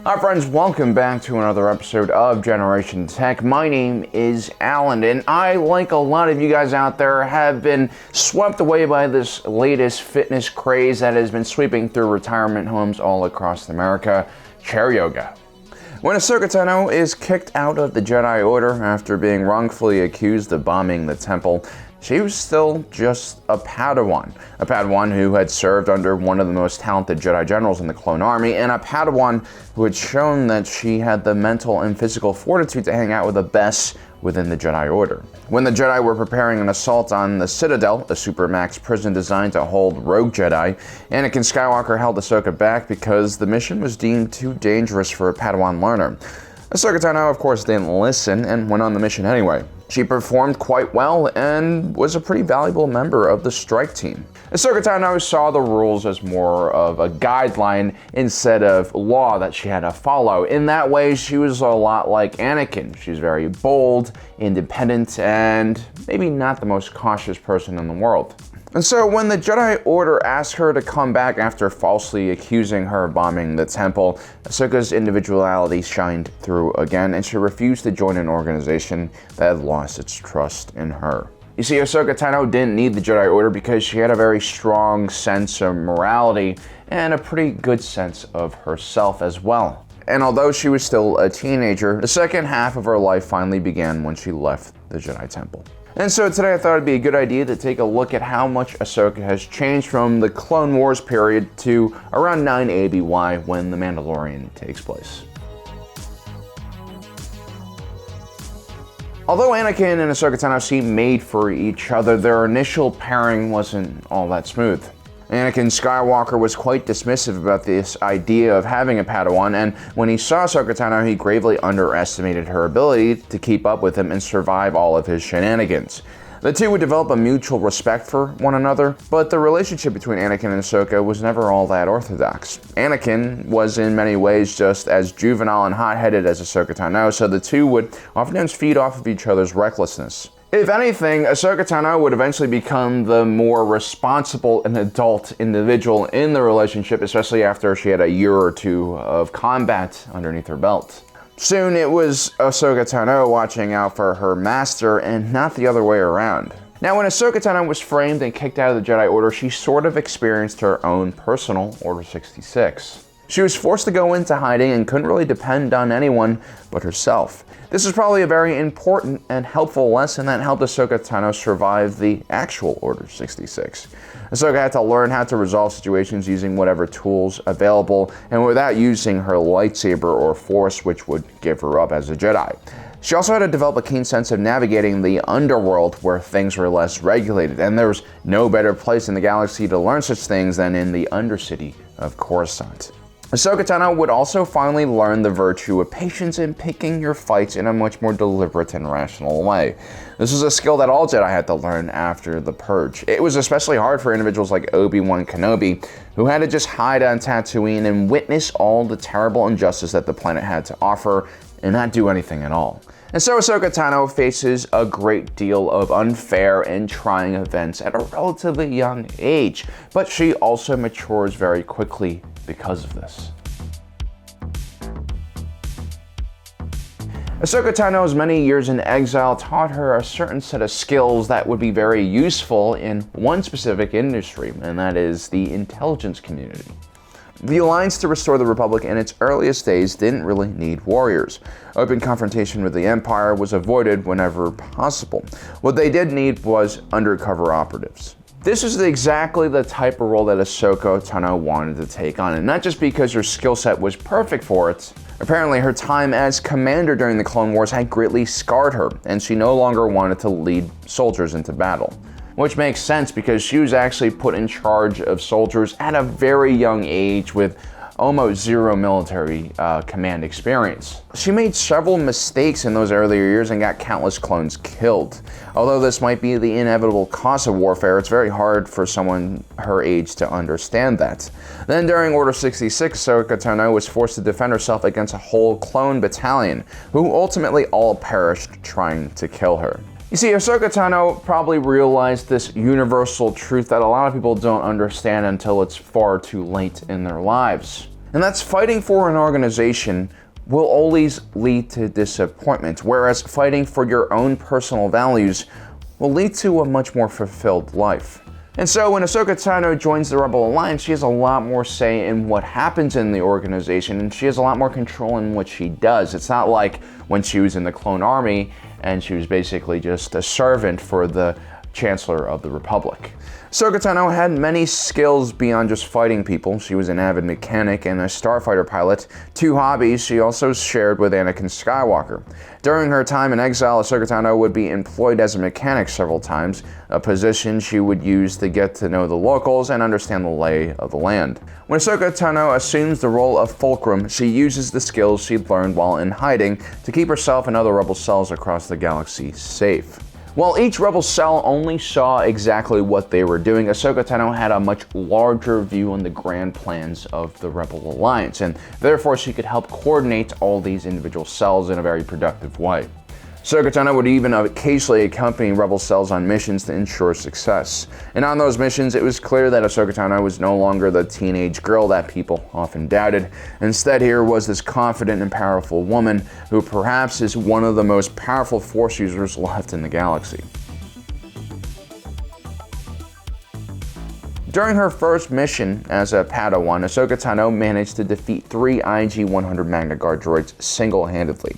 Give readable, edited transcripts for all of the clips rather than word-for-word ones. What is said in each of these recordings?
Hi friends, welcome back to another episode of Generation Tech. My name is Alan, and I, like a lot of you guys out there, have been swept away by this latest fitness craze that has been sweeping through retirement homes all across America, chair yoga. When Ahsoka Tano is kicked out of the Jedi Order after being wrongfully accused of bombing the temple, she was still just a Padawan who had served under one of the most talented Jedi generals in the clone army, and a Padawan who had shown that she had the mental and physical fortitude to hang out with the best within the Jedi Order. When the Jedi were preparing an assault on the Citadel, a supermax prison designed to hold rogue Jedi, Anakin Skywalker held Ahsoka back because the mission was deemed too dangerous for a Padawan learner. Ahsoka Tano, of course, didn't listen and went on the mission anyway. She performed quite well and was a pretty valuable member of the strike team. Ahsoka Tano saw the rules as more of a guideline instead of law that she had to follow. In that way, she was a lot like Anakin. She's very bold, independent, and maybe not the most cautious person in the world. And so when the Jedi Order asked her to come back after falsely accusing her of bombing the temple, Ahsoka's individuality shined through again, and she refused to join an organization that had lost its trust in her. You see, Ahsoka Tano didn't need the Jedi Order because she had a very strong sense of morality and a pretty good sense of herself as well. And although she was still a teenager, the second half of her life finally began when she left the Jedi Temple. And so today I thought it'd be a good idea to take a look at how much Ahsoka has changed from the Clone Wars period to around 9 ABY when The Mandalorian takes place. Although Anakin and Ahsoka Tano seem made for each other, their initial pairing wasn't all that smooth. Anakin Skywalker was quite dismissive about this idea of having a Padawan, and when he saw Ahsoka Tano, he gravely underestimated her ability to keep up with him and survive all of his shenanigans. The two would develop a mutual respect for one another, but the relationship between Anakin and Ahsoka was never all that orthodox. Anakin was in many ways just as juvenile and hot-headed as Ahsoka Tano, so the two would oftentimes feed off of each other's recklessness. If anything, Ahsoka Tano would eventually become the more responsible and adult individual in the relationship, especially after she had a year or two of combat underneath her belt. Soon it was Ahsoka Tano watching out for her master and not the other way around. Now, when Ahsoka Tano was framed and kicked out of the Jedi Order, she sort of experienced her own personal Order 66. She was forced to go into hiding and couldn't really depend on anyone but herself. This is probably a very important and helpful lesson that helped Ahsoka Tano survive the actual Order 66. Ahsoka had to learn how to resolve situations using whatever tools available and without using her lightsaber or force, which would give her up as a Jedi. She also had to develop a keen sense of navigating the underworld where things were less regulated, and there was no better place in the galaxy to learn such things than in the Undercity of Coruscant. Ahsoka Tano would also finally learn the virtue of patience in picking your fights in a much more deliberate and rational way. This was a skill that all Jedi had to learn after the Purge. It was especially hard for individuals like Obi-Wan Kenobi, who had to just hide on Tatooine and witness all the terrible injustice that the planet had to offer and not do anything at all. And so Ahsoka Tano faces a great deal of unfair and trying events at a relatively young age, but she also matures very quickly because of this. Ahsoka Tano's many years in exile taught her a certain set of skills that would be very useful in one specific industry, and that is the intelligence community. The alliance to restore the Republic in its earliest days didn't really need warriors. Open confrontation with the Empire was avoided whenever possible. What they did need was undercover operatives. This is exactly the type of role that Ahsoka Tano wanted to take on, and not just because her skill set was perfect for it. Apparently, her time as commander during the Clone Wars had greatly scarred her, and she no longer wanted to lead soldiers into battle. Which makes sense because she was actually put in charge of soldiers at a very young age with almost zero military command experience. She made several mistakes in those earlier years and got countless clones killed. Although this might be the inevitable cost of warfare, it's very hard for someone her age to understand that. Then during Order 66, Ahsoka Tano was forced to defend herself against a whole clone battalion, who ultimately all perished trying to kill her. You see, Ahsoka Tano probably realized this universal truth that a lot of people don't understand until it's far too late in their lives. And that's fighting for an organization will always lead to disappointment, whereas fighting for your own personal values will lead to a much more fulfilled life. And so when Ahsoka Tano joins the Rebel Alliance, she has a lot more say in what happens in the organization, and she has a lot more control in what she does. It's not like when she was in the Clone Army and she was basically just a servant for the Chancellor of the Republic. Ahsoka Tano had many skills beyond just fighting people. She was an avid mechanic and a starfighter pilot, two hobbies she also shared with Anakin Skywalker. During her time in exile, Ahsoka Tano would be employed as a mechanic several times, a position she would use to get to know the locals and understand the lay of the land. When Ahsoka Tano assumes the role of Fulcrum, she uses the skills she'd learned while in hiding to keep herself and other rebel cells across the galaxy safe. While each rebel cell only saw exactly what they were doing, Ahsoka Tano had a much larger view on the grand plans of the Rebel Alliance, and therefore she could help coordinate all these individual cells in a very productive way. Ahsoka Tano would even occasionally accompany rebel cells on missions to ensure success. And on those missions, it was clear that Ahsoka Tano was no longer the teenage girl that people often doubted. Instead, here was this confident and powerful woman who perhaps is one of the most powerful Force users left in the galaxy. During her first mission as a Padawan, Ahsoka Tano managed to defeat 3 IG-100 Magna Guard droids single-handedly.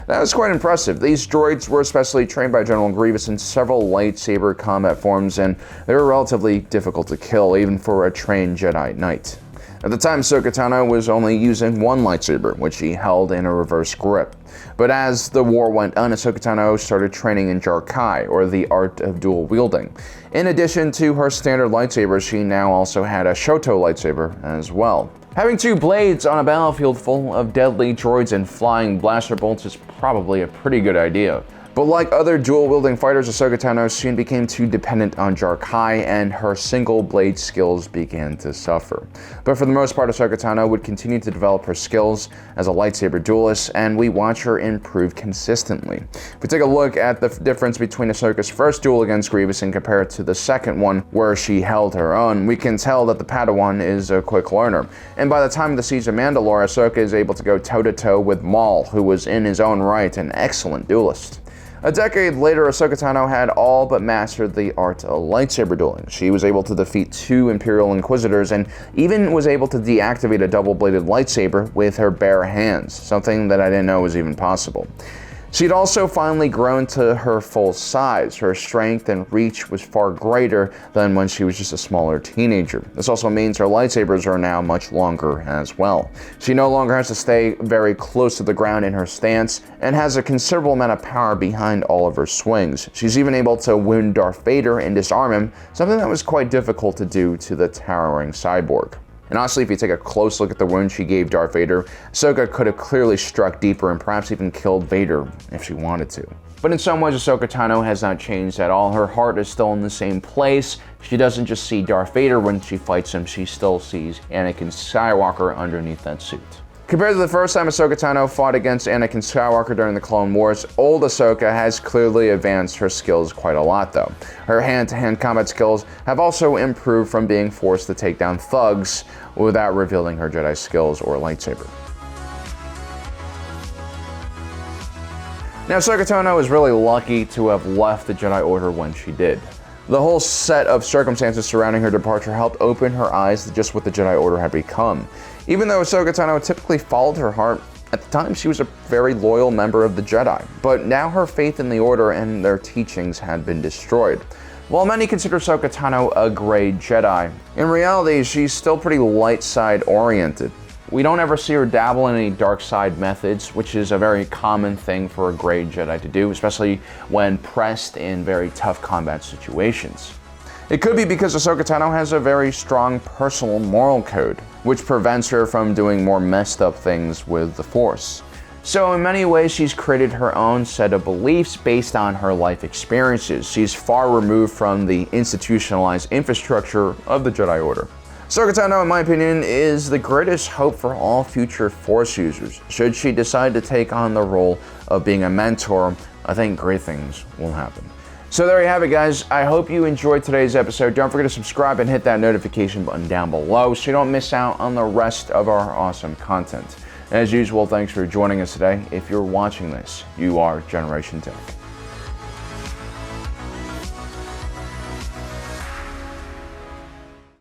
That was quite impressive. These droids were especially trained by General Grievous in several lightsaber combat forms, and they were relatively difficult to kill, even for a trained Jedi Knight. At the time, Ahsoka Tano was only using one lightsaber, which she held in a reverse grip. But as the war went on, Ahsoka Tano started training in Jarkai, or the art of dual wielding. In addition to her standard lightsaber, she now also had a Shoto lightsaber as well. Having 2 blades on a battlefield full of deadly droids and flying blaster bolts is probably a pretty good idea. But like other dual-wielding fighters, Ahsoka Tano soon became too dependent on Jarkai, and her single-blade skills began to suffer. But for the most part, Ahsoka Tano would continue to develop her skills as a lightsaber duelist, and we watch her improve consistently. If we take a look at the difference between Ahsoka's first duel against Grievous and compare it to the second one, where she held her own, we can tell that the Padawan is a quick learner. And by the time of the Siege of Mandalore, Ahsoka is able to go toe-to-toe with Maul, who was in his own right an excellent duelist. A decade later, Ahsoka Tano had all but mastered the art of lightsaber dueling. She was able to defeat 2 Imperial Inquisitors and even was able to deactivate a double-bladed lightsaber with her bare hands, something that I didn't know was even possible. She'd also finally grown to her full size. Her strength and reach was far greater than when she was just a smaller teenager. This also means her lightsabers are now much longer as well. She no longer has to stay very close to the ground in her stance and has a considerable amount of power behind all of her swings. She's even able to wound Darth Vader and disarm him, something that was quite difficult to do to the towering cyborg. And honestly, if you take a close look at the wound she gave Darth Vader, Ahsoka could have clearly struck deeper and perhaps even killed Vader if she wanted to. But in some ways, Ahsoka Tano has not changed at all. Her heart is still in the same place. She doesn't just see Darth Vader when she fights him, she still sees Anakin Skywalker underneath that suit. Compared to the first time Ahsoka Tano fought against Anakin Skywalker during the Clone Wars, old Ahsoka has clearly advanced her skills quite a lot though. Her hand-to-hand combat skills have also improved from being forced to take down thugs without revealing her Jedi skills or lightsaber. Now, Ahsoka Tano is really lucky to have left the Jedi Order when she did. The whole set of circumstances surrounding her departure helped open her eyes to just what the Jedi Order had become. Even though Ahsoka Tano typically followed her heart, at the time she was a very loyal member of the Jedi. But now her faith in the Order and their teachings had been destroyed. While many consider Ahsoka Tano a gray Jedi, in reality she's still pretty light side oriented. We don't ever see her dabble in any dark side methods, which is a very common thing for a gray Jedi to do, especially when pressed in very tough combat situations. It could be because Ahsoka Tano has a very strong personal moral code, which prevents her from doing more messed up things with the Force. So in many ways, she's created her own set of beliefs based on her life experiences. She's far removed from the institutionalized infrastructure of the Jedi Order. Ahsoka Tano, in my opinion, is the greatest hope for all future Force users. Should she decide to take on the role of being a mentor, I think great things will happen. So there you have it, guys. I hope you enjoyed today's episode. Don't forget to subscribe and hit that notification button down below so you don't miss out on the rest of our awesome content. As usual, thanks for joining us today. If you're watching this, you are Generation Tech.